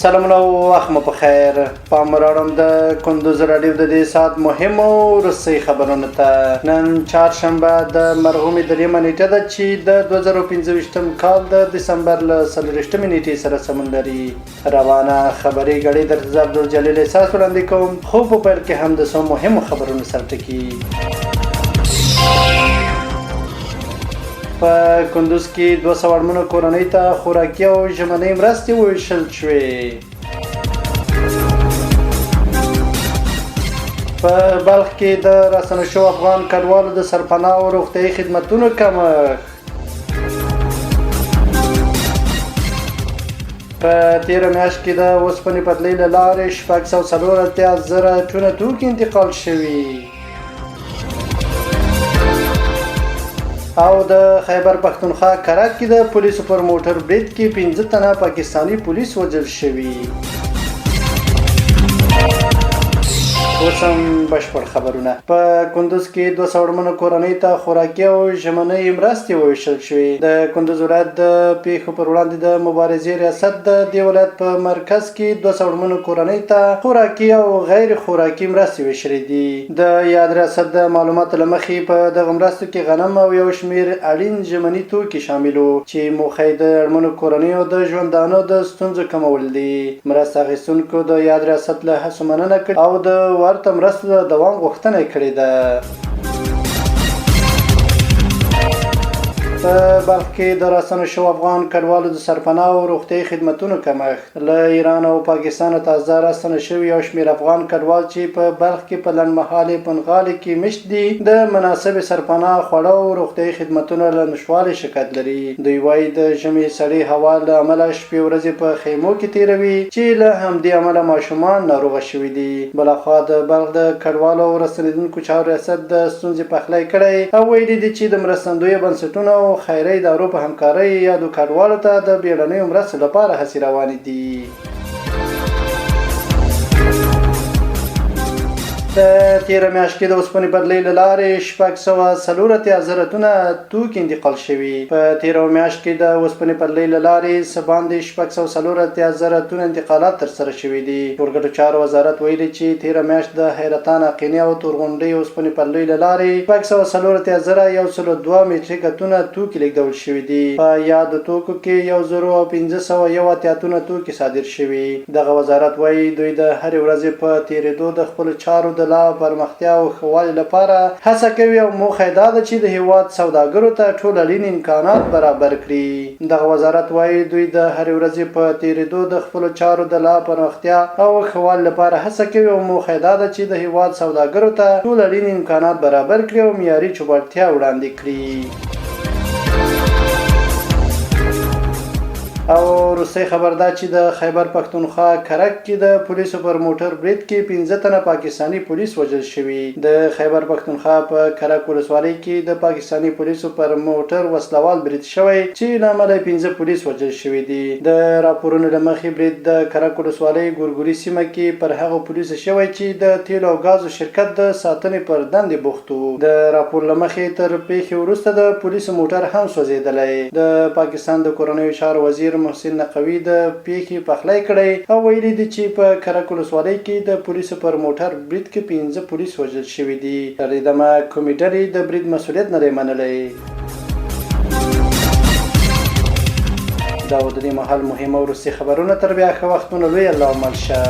سلامونه او وخت مو په خیر. پام راوړم د کندوز راډیو د دې ساعت مهمو وروستۍ خبرونو ته. نن چهارشنبه د مرغومې دریمه نیټه ده چې د 2025 کال د دسمبر له 24 نیټې سره سمون لري. روانه خبري غړي درته عبدالجلیل احساس وړاندې کوم، خو په پیل کې هم د څو مهمو خبرونو سره ټکي. په کندوز کې 200 اړمنو کورنۍ ته خوراکي او ژمنۍ مرستې وویشل شوې. په بلخ کې د راستنه شوو افغان کډوالو د سرپناه او روغتیايي خدمتونو کمښت. په تیره میاشت کې د اوسپنې پټلۍ له لارې 640,000 ټنه توکي انتقال شوي. او د خیبر پښتونخوا کرک کې د پولیسو پر موټر برید کې 15 تنه پاکستانی پولیس وژل شوي. اوس هم بشپړ خبرونه. په کندوز کې 200 اړمنو کورنۍ ته خوراکي او ژمنۍ مرستې وویشل شوې. د کندوز ولایت د پیښو پر وړاندې د مبارزې ریاست د دې ولایت په مرکز کې 200 اړمنو کورنۍ ته خوراکي او غیر خوراکي مرستې ویشلې دي. د یاد ریاست د معلوماتو له مخې په دغه مرستو کې غنم او یو شمېر اړین ژمني توکي شامل وو چې موخه یې د اړمنو کورنیو د ژوندانه د ستونزو کمول دي. مرسته اخیستونکو د یاد ریاست له هڅو مننه کړې او د ورته مرستو د دوام غوښتنه یې کړې ده. په بلخ کې د راستنه شوو افغان کډوالو د سرپناه او روغتیايي خدمتونو کمښت. له ایران او پاکستانه تازه راستنه شوي یو شمېر افغان کډوال چې په بلخ کې په لنډمهالې پنغالي کې مشت دي د مناسب سرپناه خوړو او روغتیايي خدمتونو له نشتوالي شکایت لري. دوی وایي د ژمي سړې هوا له امله شپې ورځې په خیمو کې تیروي چې له همدې امله ماشومان ناروغه شوي دي. بلخوا د بلخ د کډوالو او راستنېدونکو چارو ریاست د ستونزې پخلی کړی او ویلي دي چې د مرستندویه بنسټونو او خیري ادارو په همکارۍ یادو کډوالو ته د بیړنیو مرستو لپاره هڅې روانې دي. د تیره میاشت کې د اوسپنې پټلۍ له لارې 640,000 ټنه توکي انتقال شوي. په تیره میاشت کې د اوسپنې پټلۍ له لارې څه باندې 640,000 ټنه انتقالات ترسره شوي دي. ټولګټو چارو وزارت ویلي چې تیره میاشت د حیرتان اقینې او تورغونډۍ اوسپنې پټلۍ له لارې 640,102 میټریک ټنه توکي لیږدول شوي دي. په یادو توکو کې 1,581 ټنه توکي صادر شوي. دغه وزارت وایي دوی د هرې ورځې په تیرېدو د خپلو چارو د لا پرمختیا او ښه والي لپاره هڅه کوي او موخه یې دا ده چې د هیواد سوداګرو ته ټول اړین امکانات برابر کړي. دغه وزارت وایي دوی د هرې ورځې په تیرېدو د خپلو چارو د لا پرمختیا او ښه والي لپاره هڅه کوي او موخه یې دا ده چې د هیواد سوداګرو ته ټول اړین امکانات برابر کړي او معیاري چوپړتیا وړاندې کړي. او وروستۍ خبر دا چې د خیبر پښتونخوا کرک کې د پولیسو پر موټر برید کې 15 تنه پاکستانی پولیس وژل شوي. د خیبر پښتونخوا په کرک ولسوالۍ کې د پاکستانی پولیسو پر موټر وسلوال برید شوی چې له امله 15 پولیس وژل شوي دي. د راپورونو له مخې برید د کرک ولسوالۍ ګورګوري سیمه کې پر هغو پولیسو شوی چې د تیلو او ګازو شرکت د ساتنې پر دندې بوخت وو. د راپور له مخې تر پیښې وروسته د پولیسو موټر هم سوځېدلی. د پاکستان د کورنیو چارو وزیر محسن نقوي د پیښې پخلی کړی او ویلي دي چې په کرک ولسوالۍ کې د پولیسو پر موټر برید کې 15 پولیس وژل شوي دي. تر دې دمه کومې ډلې د برید مسؤلیت نه دی منلی. دا و د دې مهال مهمه وروستۍ خبرونه. تر بیا ښه وختونه. لوی الله مل شه.